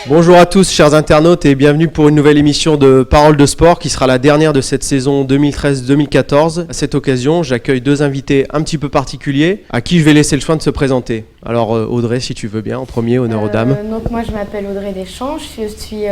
Bonjour à tous chers internautes et bienvenue pour une nouvelle émission de Parole de Sport qui sera la dernière de cette saison 2013-2014. À cette occasion, j'accueille deux invités un petit peu particuliers à qui je vais laisser le soin de se présenter. Alors Audrey, si tu veux bien, en premier, honneur aux dames. Donc moi je m'appelle Audrey Deschamps, je suis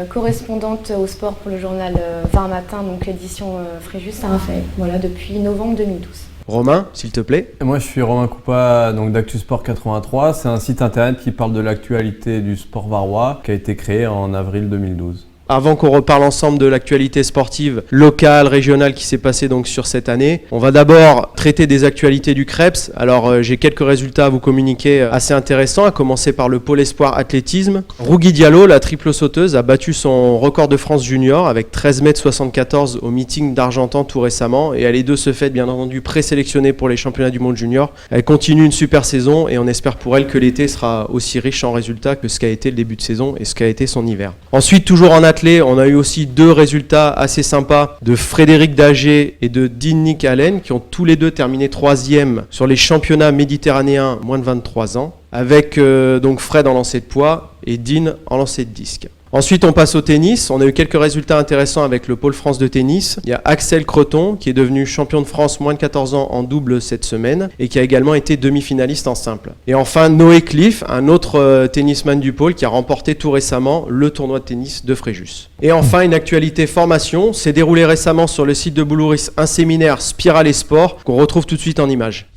correspondante au sport pour le journal 20 Matin, donc l'édition Fréjus Saint-Raphaël, voilà, depuis novembre 2012. Romain, s'il te plaît. Et moi je suis Romain Coupa, donc d'Actu Sport 83. C'est un site internet qui parle de l'actualité du sport varois qui a été créé en avril 2012. Avant qu'on reparle ensemble de l'actualité sportive locale, régionale qui s'est passée donc sur cette année, on va d'abord traiter des actualités du CREPS. Alors j'ai quelques résultats à vous communiquer assez intéressants, à commencer par le pôle espoir athlétisme. Rougui Diallo, la triple sauteuse, a battu son record de France junior avec 13,74 m au meeting d'Argentan tout récemment et elle est de ce fait bien entendu présélectionnée pour les championnats du monde junior. Elle continue une super saison et on espère pour elle que l'été sera aussi riche en résultats que ce qu'a été le début de saison et ce qu'a été son hiver. Ensuite, toujours en on a eu aussi deux résultats assez sympas de Frédéric Dager et de Dean Nick Allen qui ont tous les deux terminé 3e sur les championnats méditerranéens moins de 23 ans avec donc Fred en lancer de poids et Dean en lancer de disque. Ensuite, on passe au tennis. On a eu quelques résultats intéressants avec le pôle France de tennis. Il y a Axel Creton qui est devenu champion de France moins de 14 ans en double cette semaine et qui a également été demi-finaliste en simple. Et enfin, Noé Cliff, un autre tennisman du pôle qui a remporté tout récemment le tournoi de tennis de Fréjus. Et enfin, une actualité formation s'est déroulée récemment sur le site de Boulouris un séminaire Spiral et Sport qu'on retrouve tout de suite en images.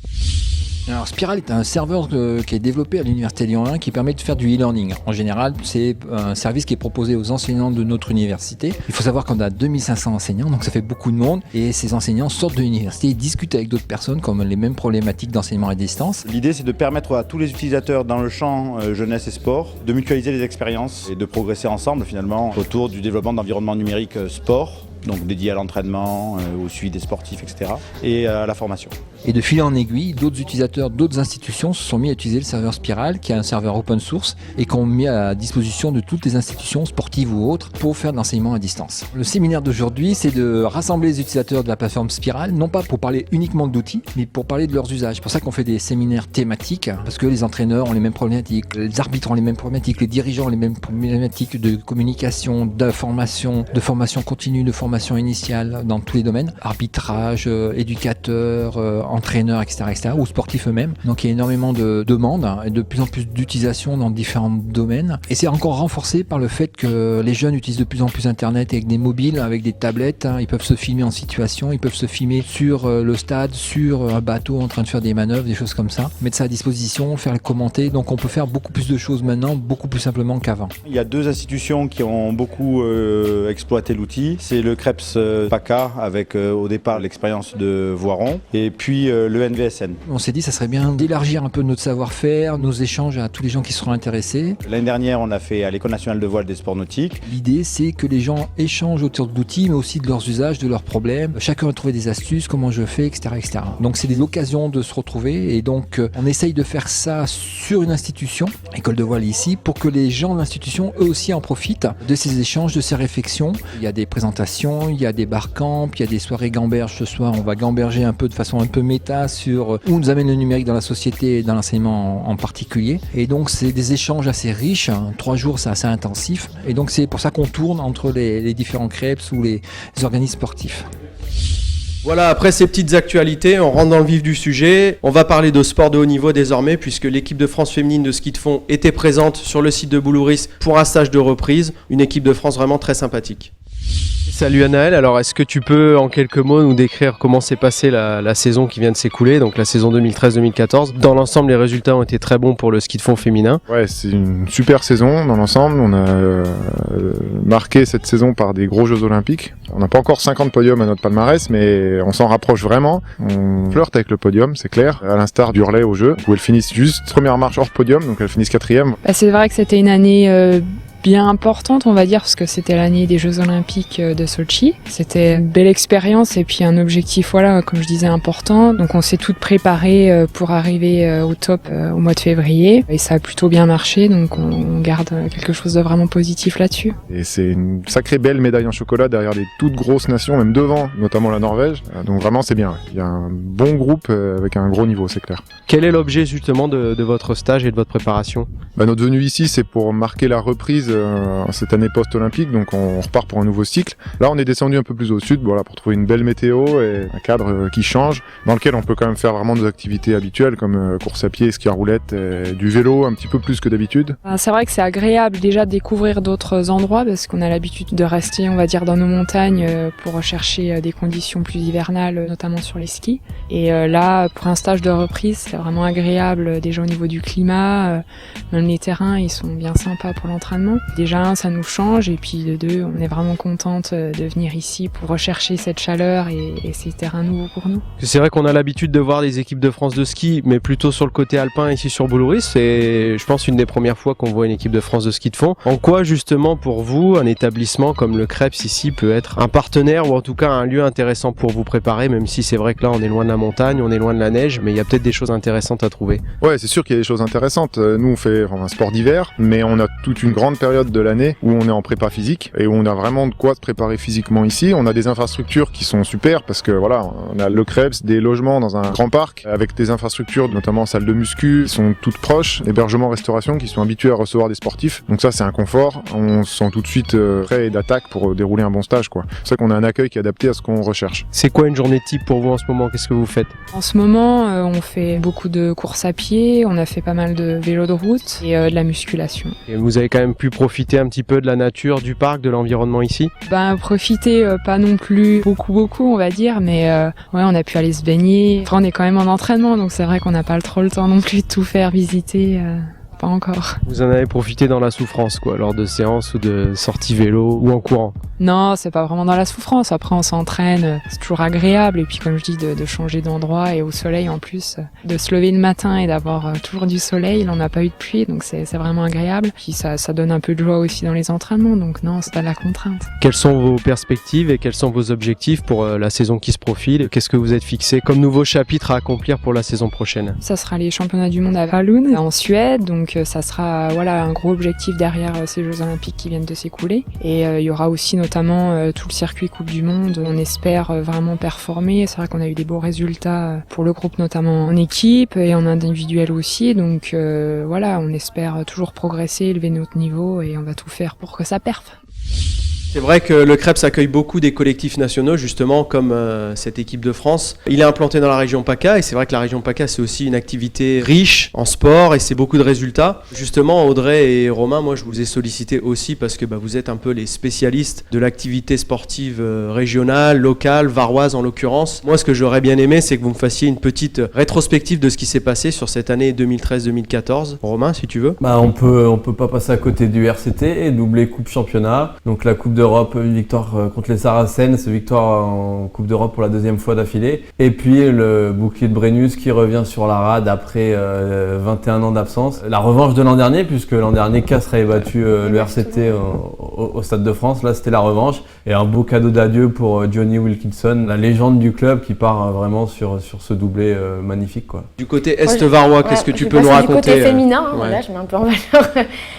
Alors Spiral est un serveur qui est développé à l'Université Lyon 1 qui permet de faire du e-learning. En général, c'est un service qui est proposé aux enseignants de notre université. Il faut savoir qu'on a 2500 enseignants, donc ça fait beaucoup de monde. Et ces enseignants sortent de l'université et discutent avec d'autres personnes comme les mêmes problématiques d'enseignement à distance. L'idée, c'est de permettre à tous les utilisateurs dans le champ jeunesse et sport de mutualiser les expériences et de progresser ensemble finalement autour du développement d'environnements numériques sport. Donc dédié à l'entraînement, au suivi des sportifs, etc. et à la formation. Et de fil en aiguille, d'autres utilisateurs, d'autres institutions se sont mis à utiliser le serveur Spiral, qui est un serveur open source et qu'on met à disposition de toutes les institutions sportives ou autres pour faire de l'enseignement à distance. Le séminaire d'aujourd'hui, c'est de rassembler les utilisateurs de la plateforme Spiral, non pas pour parler uniquement d'outils, mais pour parler de leurs usages. C'est pour ça qu'on fait des séminaires thématiques, parce que les entraîneurs ont les mêmes problématiques, les arbitres ont les mêmes problématiques, les dirigeants ont les mêmes problématiques de communication, de formation continue, de formation initiale dans tous les domaines, arbitrage, éducateur, entraîneur, etc., ou sportifs eux-mêmes. Donc il y a énormément de demandes et de plus en plus d'utilisation dans différents domaines. Et c'est encore renforcé par le fait que les jeunes utilisent de plus en plus Internet avec des mobiles, avec des tablettes. Ils peuvent se filmer en situation, ils peuvent se filmer sur le stade, sur un bateau en train de faire des manœuvres, des choses comme ça. Mettre ça à disposition, faire le commenter. Donc on peut faire beaucoup plus de choses maintenant, beaucoup plus simplement qu'avant. Il y a deux institutions qui ont beaucoup exploité l'outil. C'est le CREPS PACA avec au départ l'expérience de Voiron et puis le NVSN. On s'est dit ça serait bien d'élargir un peu notre savoir-faire, nos échanges à tous les gens qui seront intéressés. L'année dernière on a fait à l'École nationale de voile des sports nautiques. L'idée c'est que les gens échangent autour d'outils mais aussi de leurs usages, de leurs problèmes. Chacun a trouvé des astuces, comment je fais, etc., etc. Donc c'est des occasions de se retrouver et donc on essaye de faire ça sur une institution, École de voile ici, pour que les gens de l'institution eux aussi en profitent de ces échanges, de ces réflexions. Il y a des présentations, il y a des barcamps, il y a des soirées gamberges ce soir. On va gamberger un peu de façon un peu méta sur où nous amène le numérique dans la société et dans l'enseignement en particulier. Et donc c'est des échanges assez riches. 3 jours, c'est assez intensif. Et donc c'est pour ça qu'on tourne entre les différents CREPS ou les organismes sportifs. Voilà, après ces petites actualités, on rentre dans le vif du sujet. On va parler de sport de haut niveau désormais puisque l'équipe de France féminine de ski de fond était présente sur le site de Boulouris pour un stage de reprise. Une équipe de France vraiment très sympathique. Salut Anaël, alors est-ce que tu peux en quelques mots nous décrire comment s'est passée la saison qui vient de s'écouler, donc la saison 2013-2014. Dans l'ensemble, les résultats ont été très bons pour le ski de fond féminin. Ouais, c'est une super saison dans l'ensemble. On a marqué cette saison par des gros Jeux Olympiques. On n'a pas encore 50 podiums à notre palmarès, mais on s'en rapproche vraiment. On flirte avec le podium, c'est clair, à l'instar d'Hurley au jeu, où elles finissent juste première marche hors podium, donc elles finissent 4e. C'est vrai que c'était une année bien importante, on va dire, parce que c'était l'année des Jeux Olympiques de Sochi. C'était une belle expérience et puis un objectif, voilà, comme je disais, important. Donc on s'est toutes préparées pour arriver au top au mois de février et ça a plutôt bien marché, donc on garde quelque chose de vraiment positif là-dessus. Et c'est une sacrée belle médaille en chocolat derrière les toutes grosses nations, même devant, notamment la Norvège. Donc vraiment c'est bien, ouais. Il y a un bon groupe avec un gros niveau, c'est clair. Quel est l'objet justement de votre stage et de votre préparation ? Notre venue ici, c'est pour marquer la reprise cette année post-olympique, donc on repart pour un nouveau cycle. Là, on est descendu un peu plus au sud, voilà, pour trouver une belle météo et un cadre qui change, dans lequel on peut quand même faire vraiment des activités habituelles comme course à pied, ski à roulette, et du vélo un petit peu plus que d'habitude. C'est vrai que c'est agréable déjà de découvrir d'autres endroits parce qu'on a l'habitude de rester, on va dire, dans nos montagnes pour rechercher des conditions plus hivernales, notamment sur les skis. Et là, pour un stage de reprise, c'est vraiment agréable déjà au niveau du climat. Même les terrains, ils sont bien sympas pour l'entraînement. Déjà, ça nous change et puis de deux, on est vraiment contente de venir ici pour rechercher cette chaleur et ces terrains nouveaux pour nous. C'est vrai qu'on a l'habitude de voir les équipes de France de ski, mais plutôt sur le côté alpin ici sur Boulouris. C'est, je pense, une des premières fois qu'on voit une équipe de France de ski de fond. En quoi, justement, pour vous, un établissement comme le Krebs ici peut être un partenaire ou en tout cas un lieu intéressant pour vous préparer, même si c'est vrai que là, on est loin de la montagne, on est loin de la neige, mais il y a peut-être des choses intéressantes à trouver. Ouais, c'est sûr qu'il y a des choses intéressantes. Nous, on fait un sport d'hiver, mais on a toute une grande période de l'année où on est en prépa physique et où on a vraiment de quoi se préparer physiquement ici. On a des infrastructures qui sont super parce que voilà, on a le Krebs, des logements dans un grand parc avec des infrastructures, notamment salles de muscu, qui sont toutes proches, hébergement, restauration, qui sont habitués à recevoir des sportifs. Donc ça, c'est un confort. On se sent tout de suite prêt et d'attaque pour dérouler un bon stage, quoi. C'est ça qu'on a un accueil qui est adapté à ce qu'on recherche. C'est quoi une journée type pour vous en ce moment? Qu'est-ce que vous faites? En ce moment, on fait beaucoup de courses à pied, on a fait pas mal de vélo de route et de la musculation. Et vous avez quand même pu profiter un petit peu de la nature, du parc, de l'environnement ici? Profiter, pas non plus beaucoup, on va dire, mais ouais, on a pu aller se baigner. Enfin, on est quand même en entraînement, donc c'est vrai qu'on n'a pas trop le temps non plus de tout faire visiter. Pas encore. Vous en avez profité dans la souffrance, quoi, lors de séances ou de sorties vélo ou en courant? Non, c'est pas vraiment dans la souffrance. Après, on s'entraîne, c'est toujours agréable. Et puis, comme je dis, de changer d'endroit et au soleil en plus, de se lever le matin et d'avoir toujours du soleil. Là, on n'a pas eu de pluie, donc c'est vraiment agréable. Puis ça donne un peu de joie aussi dans les entraînements. Donc non, c'est pas de la contrainte. Quelles sont vos perspectives et quels sont vos objectifs pour la saison qui se profile? Qu'est-ce que vous êtes fixé comme nouveau chapitre à accomplir pour la saison prochaine? Ça sera les championnats du monde à Falun, en Suède. Donc ça sera voilà un gros objectif derrière ces Jeux Olympiques qui viennent de s'écouler. Et il y aura aussi notamment tout le circuit Coupe du Monde. On espère vraiment performer. C'est vrai qu'on a eu des beaux résultats pour le groupe, notamment en équipe et en individuel aussi. Donc voilà, on espère toujours progresser, élever notre niveau et on va tout faire pour que ça perfe. C'est vrai que le Krebs accueille beaucoup des collectifs nationaux, justement, comme cette équipe de France. Il est implanté dans la région PACA, et c'est vrai que la région PACA, c'est aussi une activité riche en sport, et c'est beaucoup de résultats. Justement, Audrey et Romain, moi, je vous ai sollicité aussi parce que vous êtes un peu les spécialistes de l'activité sportive régionale, locale, varoise en l'occurrence. Moi, ce que j'aurais bien aimé, c'est que vous me fassiez une petite rétrospective de ce qui s'est passé sur cette année 2013-2014. Romain, si tu veux. On peut pas passer à côté du RCT et doubler Coupe Championnat. Donc la Coupe d'Europe, une victoire contre les Saracens, victoire en Coupe d'Europe pour la deuxième fois d'affilée. Et puis le bouclier de Brennus qui revient sur la rade après 21 ans d'absence. La revanche de l'an dernier, puisque l'an dernier Castres avait battu le RCT au Stade de France. Là, c'était la revanche. Et un beau cadeau d'adieu pour Johnny Wilkinson, la légende du club qui part vraiment sur ce doublé magnifique, quoi. Du côté Est-Varois, qu'est-ce que tu peux nous raconter? Du côté féminin, voilà, je mets un peu en valeur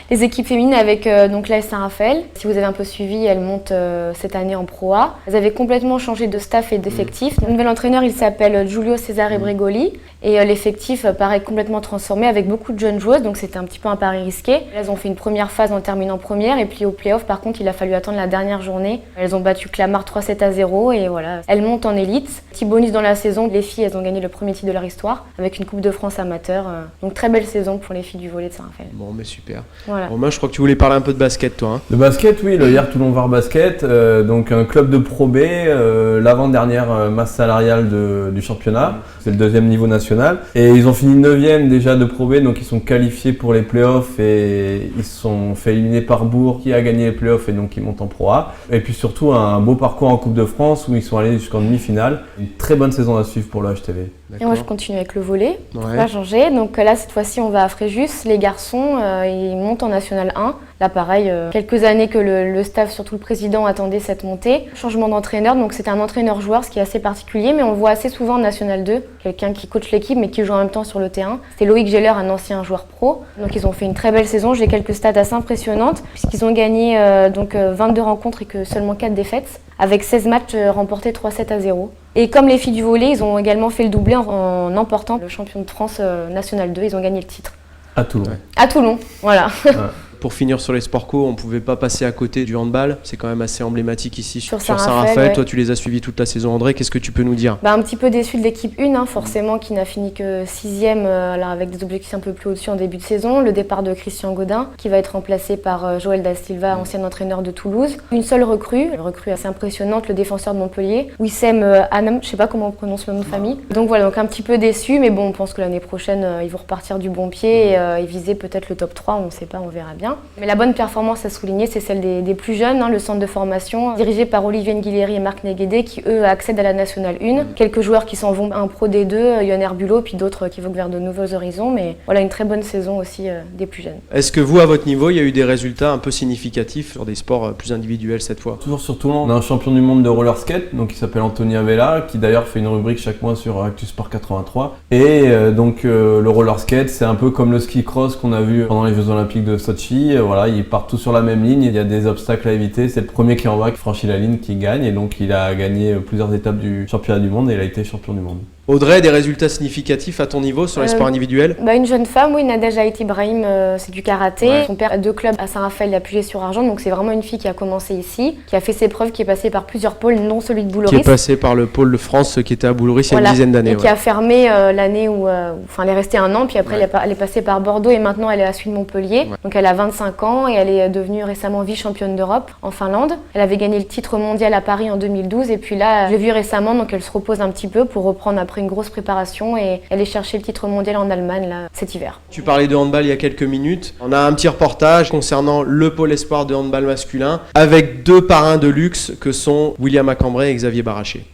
les équipes féminines avec donc l'AS Saint-Raphaël. Si vous avez un peu suivi, elles montent cette année en Pro A. Elles avaient complètement changé de staff et d'effectif. Le nouvel entraîneur, il s'appelle Giulio Cesare Bregoli. Et l'effectif paraît complètement transformé avec beaucoup de jeunes joueuses, donc c'était un petit peu un pari risqué. Elles ont fait une première phase en terminant première, et puis au play-off, par contre, il a fallu attendre la dernière journée. Elles ont battu Clamart 3-7-0, et voilà, elles montent en élite. Petit bonus dans la saison, les filles, elles ont gagné le premier titre de leur histoire, avec une Coupe de France amateur. Donc très belle saison pour les filles du volley de Saint-Raphaël. Bon, mais super. Voilà. Romain, je crois que tu voulais parler un peu de basket, toi. De basket, oui, le hier Toulon Var Basket, donc un club de Pro B, l'avant-dernière masse salariale du championnat. C'est le deuxième niveau national. Et ils ont fini 9e déjà de Pro B, donc ils sont qualifiés pour les playoffs et ils se sont fait éliminer par Bourg qui a gagné les playoffs et donc ils montent en Pro A. Et puis surtout un beau parcours en Coupe de France où ils sont allés jusqu'en demi-finale. Une très bonne saison à suivre pour le HTV. Et moi je continue avec le volley, Ouais. on va changer. Donc là cette fois-ci on va à Fréjus, les garçons ils montent en National 1. Là pareil, quelques années que le staff, surtout le président, attendait cette montée. Changement d'entraîneur, donc c'était un entraîneur-joueur, ce qui est assez particulier, mais on le voit assez souvent en National 2, quelqu'un qui coach l'équipe mais qui joue en même temps sur le terrain. C'est Loïc Geller, un ancien joueur pro. Donc ils ont fait une très belle saison, j'ai quelques stats assez impressionnantes, puisqu'ils ont gagné 22 rencontres et que seulement 4 défaites, avec 16 matchs remportés 3-7-0. Et comme les filles du volley, ils ont également fait le doublé en emportant le champion de France National 2, ils ont gagné le titre. À Toulon. Ouais. À Toulon, voilà. Ouais. Pour finir sur les sports co, on ne pouvait pas passer à côté du handball. C'est quand même assez emblématique ici sur Saint-Raphaël. Ouais. Toi, tu les as suivis toute la saison, André. Qu'est-ce que tu peux nous dire? Un petit peu déçu de l'équipe 1, forcément, qui n'a fini que 6e, avec des objectifs un peu plus au-dessus en début de saison. Le départ de Christian Godin, qui va être remplacé par Joël Da Silva, ancien entraîneur de Toulouse. Une seule recrue, une recrue assez impressionnante, le défenseur de Montpellier, Wissem Anam, je ne sais pas comment on prononce le nom de famille. Donc voilà, donc un petit peu déçu, mais bon, on pense que l'année prochaine, ils vont repartir du bon pied et viser peut-être le top 3, on ne sait pas, on verra bien. Mais la bonne performance à souligner, c'est celle des plus jeunes, le centre de formation, dirigé par Olivier Nguileri et Marc Néguédé, qui eux accèdent à la Nationale 1. Quelques joueurs qui s'en vont à un Pro D2, Yoann Herbulot, puis d'autres qui vont vers de nouveaux horizons, mais voilà, une très bonne saison aussi des plus jeunes. Est-ce que vous, à votre niveau, il y a eu des résultats un peu significatifs sur des sports plus individuels cette fois? Toujours sur Toulon, on a un champion du monde de roller skate, donc qui s'appelle Anthony Avella, qui d'ailleurs fait une rubrique chaque mois sur Actu Sport 83. Et le roller skate, c'est un peu comme le ski cross qu'on a vu pendant les Jeux Olympiques de Sochi. Voilà, ils partent tous sur la même ligne, il y a des obstacles à éviter. C'est le premier qui en va, qui franchit la ligne, qui gagne. Et donc il a gagné plusieurs étapes du championnat du monde et il a été champion du monde. Audrey, des résultats significatifs à ton niveau sur les sports individuels? Une jeune femme, oui, Nadège Haït Ibrahim, c'est du karaté. Ouais. Son père a 2 clubs à Saint-Raphaël, à Puget-sur-Argent, donc c'est vraiment une fille qui a commencé ici, qui a fait ses preuves, qui est passée par plusieurs pôles, non celui de Bouloris. Qui est passée par le pôle de France qui était à Bouloris il y a une dizaine d'années. Et qui a fermé l'année où elle est restée 1 an, puis après elle est passée par Bordeaux et maintenant elle est à Suite Montpellier. Ouais. Donc elle a 25 ans et elle est devenue récemment vice-championne d'Europe en Finlande. Elle avait gagné le titre mondial à Paris en 2012 et puis là, je l'ai vue récemment, donc elle se repose un petit peu pour reprendre après une grosse préparation et aller chercher le titre mondial en Allemagne là, cet hiver. Tu parlais de handball il y a quelques minutes. On a un petit reportage concernant le pôle espoir de handball masculin avec 2 parrains de luxe que sont William Acambray et Xavier Baraché.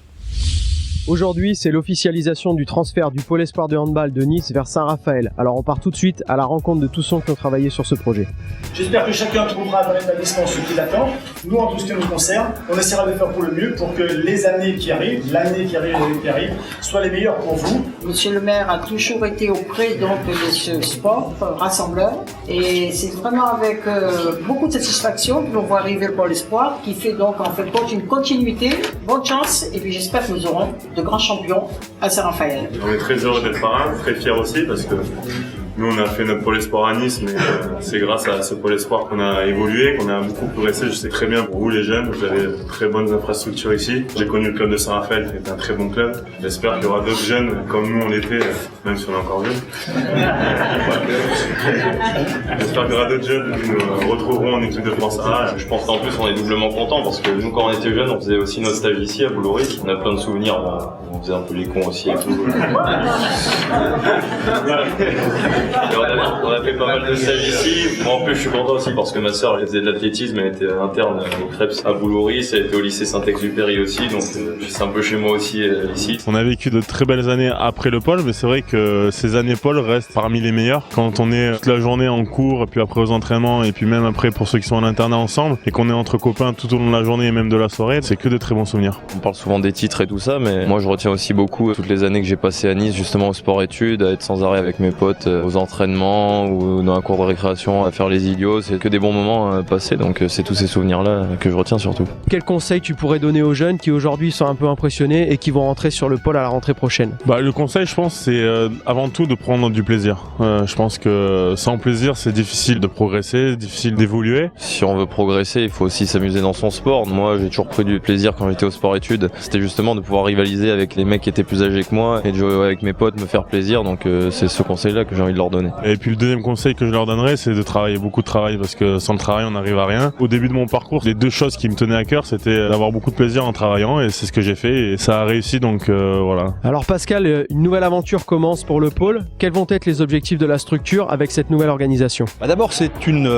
Aujourd'hui, c'est l'officialisation du transfert du pôle espoir de handball de Nice vers Saint-Raphaël. Alors on part tout de suite à la rencontre de tous ceux qui ont travaillé sur ce projet. J'espère que chacun trouvera dans l'établissement ce qu'il attend. Nous, en tout ce qui nous concerne, on essaiera de faire pour le mieux pour que les années qui arrivent, l'année qui arrive, soient les meilleures pour vous. Monsieur le maire a toujours été auprès de ce sport rassembleur et c'est vraiment avec beaucoup de satisfaction que l'on voit arriver le pôle espoir qui fait donc en fait une continuité. Bonne chance et puis j'espère que nous aurons de grands champions à Saint-Raphaël. On est très heureux d'être parrain, très fiers aussi parce que nous on a fait notre pôle espoir à Nice, mais c'est grâce à ce pôle espoir qu'on a évolué, qu'on a beaucoup progressé. Je sais très bien pour vous les jeunes, vous avez de très bonnes infrastructures ici. J'ai connu le club de Saint-Raphaël qui est un très bon club. J'espère qu'il y aura d'autres jeunes comme nous on l'était, même si on est encore jeunes. J'espère qu'il y aura d'autres jeunes qui nous retrouveront en équipe de France A. Je pense qu'en plus on est doublement contents parce que nous quand on était jeunes on faisait aussi notre stage ici à Bouloris. On a plein de souvenirs, on faisait un peu les cons aussi et tout. On a fait pas mal de stages ici. Moi en plus je suis content aussi parce que ma sœur elle faisait de l'athlétisme, elle était interne au Krebs à Bouloris, elle était au lycée Saint-Exupéry aussi, donc c'est un peu chez moi aussi ici. On a vécu de très belles années après le pôle, mais c'est vrai que ces années pôle restent parmi les meilleures. Quand on est toute la journée en cours, et puis après aux entraînements, et puis même après pour ceux qui sont en internat ensemble, et qu'on est entre copains tout au long de la journée et même de la soirée, c'est que de très bons souvenirs. On parle souvent des titres et tout ça, mais moi je retiens aussi beaucoup toutes les années que j'ai passées à Nice, justement au sport-études, à être sans arrêt avec mes potes, aux entraînements ou dans un cours de récréation à faire les idiots. C'est que des bons moments passés, donc c'est tous ces souvenirs-là que je retiens surtout. Quel conseil tu pourrais donner aux jeunes qui aujourd'hui sont un peu impressionnés et qui vont rentrer sur le pôle à la rentrée prochaine? Le conseil, je pense, c'est avant tout de prendre du plaisir. Je pense que sans plaisir, c'est difficile de progresser, difficile d'évoluer. Si on veut progresser, il faut aussi s'amuser dans son sport. Moi, j'ai toujours pris du plaisir quand j'étais au sport-études. C'était justement de pouvoir rivaliser avec les mecs qui étaient plus âgés que moi et de jouer avec mes potes, me faire plaisir. Donc c'est ce conseil-là que j'ai envie de leur donner. Et puis le deuxième conseil que je leur donnerais, c'est de travailler, beaucoup de travail, parce que sans le travail, on n'arrive à rien. Au début de mon parcours, les 2 choses qui me tenaient à cœur, c'était d'avoir beaucoup de plaisir en travaillant, et c'est ce que j'ai fait, et ça a réussi, donc voilà. Alors Pascal, une nouvelle aventure commence pour le pôle. Quels vont être les objectifs de la structure avec cette nouvelle organisation? D'abord, c'est une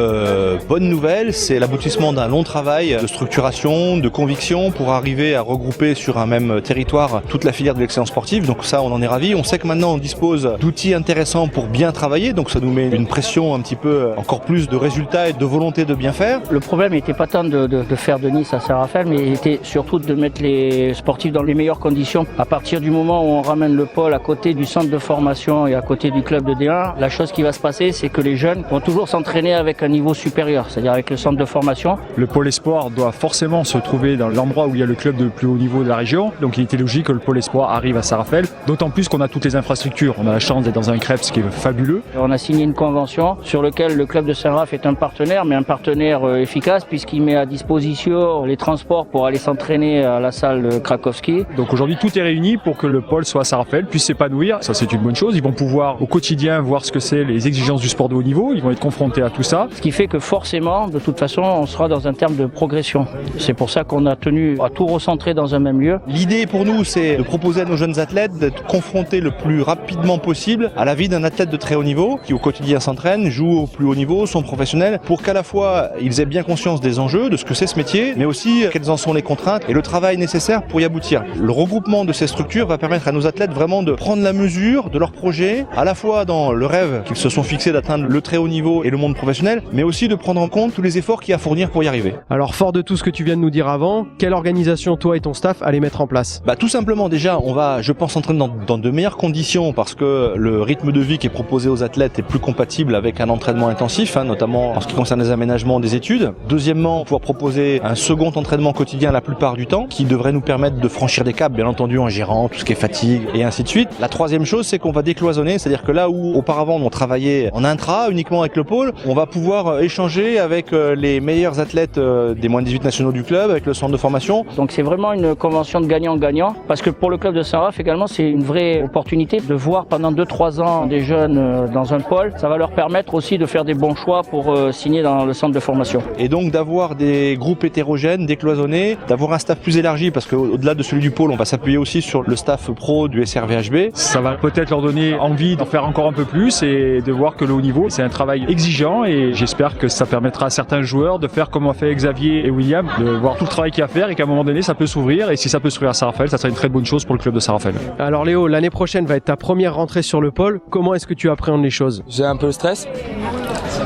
bonne nouvelle, c'est l'aboutissement d'un long travail de structuration, de conviction, pour arriver à regrouper sur un même territoire toute la filière de l'excellence sportive. Donc ça, on en est ravis. On sait que maintenant, on dispose d'outils intéressants pour bien travailler, donc ça nous met une pression un petit peu, encore plus de résultats et de volonté de bien faire. Le problème n'était pas tant de faire de Nice à Saint-Raphaël, mais il était surtout de mettre les sportifs dans les meilleures conditions. À partir du moment où on ramène le pôle à côté du centre de formation et à côté du club de D1, la chose qui va se passer, c'est que les jeunes vont toujours s'entraîner avec un niveau supérieur, c'est-à-dire avec le centre de formation. Le pôle espoir doit forcément se trouver dans l'endroit où il y a le club de plus haut niveau de la région, donc il était logique que le pôle espoir arrive à Saint-Raphaël, d'autant plus qu'on a toutes les infrastructures. On a la chance d'être dans un Krebs qui est fabuleux. fabuleux. On a signé une convention sur laquelle le club de Saint-Raph est un partenaire, mais un partenaire efficace puisqu'il met à disposition les transports pour aller s'entraîner à la salle Krakowski. Donc aujourd'hui, tout est réuni pour que le pôle soit à Saint-Raphaël, puisse s'épanouir. Ça, c'est une bonne chose. Ils vont pouvoir au quotidien voir ce que c'est les exigences du sport de haut niveau. Ils vont être confrontés à tout ça. Ce qui fait que forcément, de toute façon, on sera dans un terme de progression. C'est pour ça qu'on a tenu à tout recentrer dans un même lieu. L'idée pour nous, c'est de proposer à nos jeunes athlètes d'être confrontés le plus rapidement possible à la vie d'un athlète de très haut niveau qui au quotidien s'entraîne, joue au plus haut niveau, sont professionnels, pour qu'à la fois ils aient bien conscience des enjeux, de ce que c'est ce métier, mais aussi quelles en sont les contraintes et le travail nécessaire pour y aboutir. Le regroupement de ces structures va permettre à nos athlètes vraiment de prendre la mesure de leur projet, à la fois dans le rêve qu'ils se sont fixés d'atteindre le très haut niveau et le monde professionnel, mais aussi de prendre en compte tous les efforts qu'il y a à fournir pour y arriver. Alors fort de tout ce que tu viens de nous dire avant, quelle organisation toi et ton staff allez mettre en place? Tout simplement déjà, on va, je pense, s'entraîner dans de meilleures conditions parce que le rythme de vie qui est proposé aux athlètes est plus compatible avec un entraînement intensif, notamment en ce qui concerne les aménagements des études. Deuxièmement, pouvoir proposer un second entraînement quotidien la plupart du temps qui devrait nous permettre de franchir des caps, bien entendu en gérant tout ce qui est fatigue et ainsi de suite. La troisième chose, c'est qu'on va décloisonner, c'est-à-dire que là où auparavant on travaillait en intra uniquement avec le pôle, on va pouvoir échanger avec les meilleurs athlètes des moins de 18 nationaux du club, avec le centre de formation. Donc c'est vraiment une convention de gagnant-gagnant parce que pour le club de Saint-Raph également, c'est une vraie opportunité de voir pendant 2-3 ans des jeunes dans un pôle. Ça va leur permettre aussi de faire des bons choix pour signer dans le centre de formation. Et donc d'avoir des groupes hétérogènes, décloisonnés, d'avoir un staff plus élargi parce qu'au-delà de celui du pôle, on va s'appuyer aussi sur le staff pro du SRVHB. Ça va peut-être leur donner envie d'en faire encore un peu plus et de voir que le haut niveau, c'est un travail exigeant et j'espère que ça permettra à certains joueurs de faire comme ont fait Xavier et William, de voir tout le travail qu'il y a à faire et qu'à un moment donné, ça peut s'ouvrir et si ça peut s'ouvrir à Saint-Raphaël, ça sera une très bonne chose pour le club de Saint-Raphaël. Alors Léo, l'année prochaine va être ta première rentrée sur le pôle. Comment est-ce que tu appréhendes les choses? J'ai un peu le stress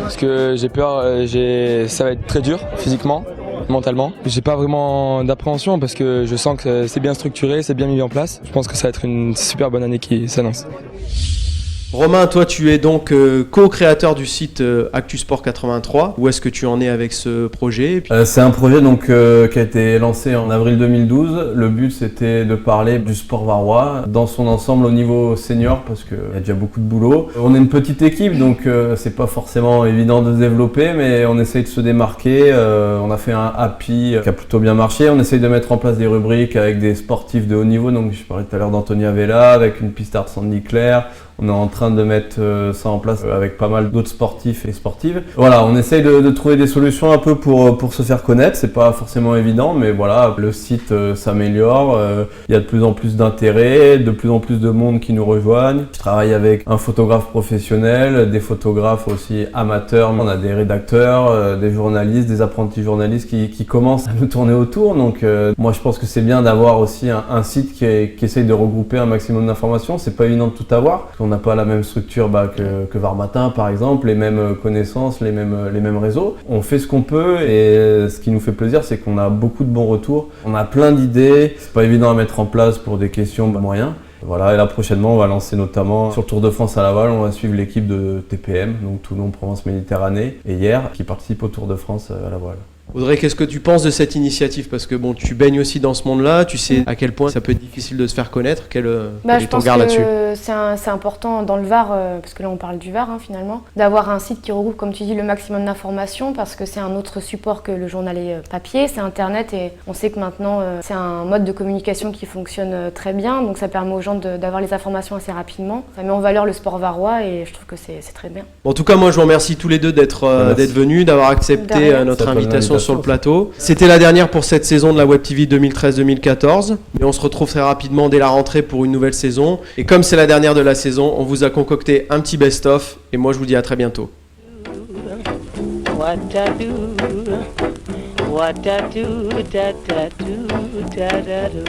parce que j'ai peur, ça va être très dur physiquement, mentalement. J'ai pas vraiment d'appréhension parce que je sens que c'est bien structuré, c'est bien mis en place. Je pense que ça va être une super bonne année qui s'annonce. Romain, toi tu es donc co-créateur du site ActuSport 83. Où est-ce que tu en es avec ce projet? C'est un projet donc, qui a été lancé en avril 2012. Le but c'était de parler du sport varois dans son ensemble au niveau senior parce qu'il y a déjà beaucoup de boulot. On est une petite équipe donc c'est pas forcément évident de se développer mais on essaye de se démarquer. On a fait un happy qui a plutôt bien marché. On essaye de mettre en place des rubriques avec des sportifs de haut niveau. Donc je parlais tout à l'heure d'Antonia Vella avec une pistard Sandy Claire. On est en train de mettre ça en place avec pas mal d'autres sportifs et sportives. Voilà, on essaye de trouver des solutions un peu pour se faire connaître. C'est pas forcément évident, mais voilà, le site s'améliore. Il y a de plus en plus d'intérêt, de plus en plus de monde qui nous rejoignent. Je travaille avec un photographe professionnel, des photographes aussi amateurs. On a des rédacteurs, des journalistes, des apprentis journalistes qui commencent à nous tourner autour. Donc moi je pense que c'est bien d'avoir aussi un site qui essaye de regrouper un maximum d'informations. C'est pas évident de tout avoir. On n'a pas la même structure que Var Matin par exemple, les mêmes connaissances, les mêmes réseaux. On fait ce qu'on peut et ce qui nous fait plaisir c'est qu'on a beaucoup de bons retours. On a plein d'idées, c'est pas évident à mettre en place pour des questions de moyens. Voilà, et là prochainement on va lancer notamment sur le Tour de France à Laval, on va suivre l'équipe de TPM, donc Toulon Provence Méditerranée, et hier qui participe au Tour de France à Laval. Audrey, qu'est-ce que tu penses de cette initiative? Parce que bon, tu baignes aussi dans ce monde-là, tu sais à quel point ça peut être difficile de se faire connaître. Quel est ton regard là-dessus? C'est important dans le Var, parce que là on parle du Var finalement, d'avoir un site qui regroupe, comme tu dis, le maximum d'informations parce que c'est un autre support que le journal papier, c'est Internet et on sait que maintenant c'est un mode de communication qui fonctionne très bien, donc ça permet aux gens d'avoir les informations assez rapidement. Ça met en valeur le sport varois et je trouve que c'est très bien. En tout cas, moi je vous remercie tous les deux d'être venus, d'avoir accepté notre invitation sur le plateau. C'était la dernière pour cette saison de la Web TV 2013-2014, mais on se retrouve très rapidement dès la rentrée pour une nouvelle saison. Et comme c'est la dernière de la saison, on vous a concocté un petit best-of et moi je vous dis à très bientôt. What I do, what I do, da da do, da da do.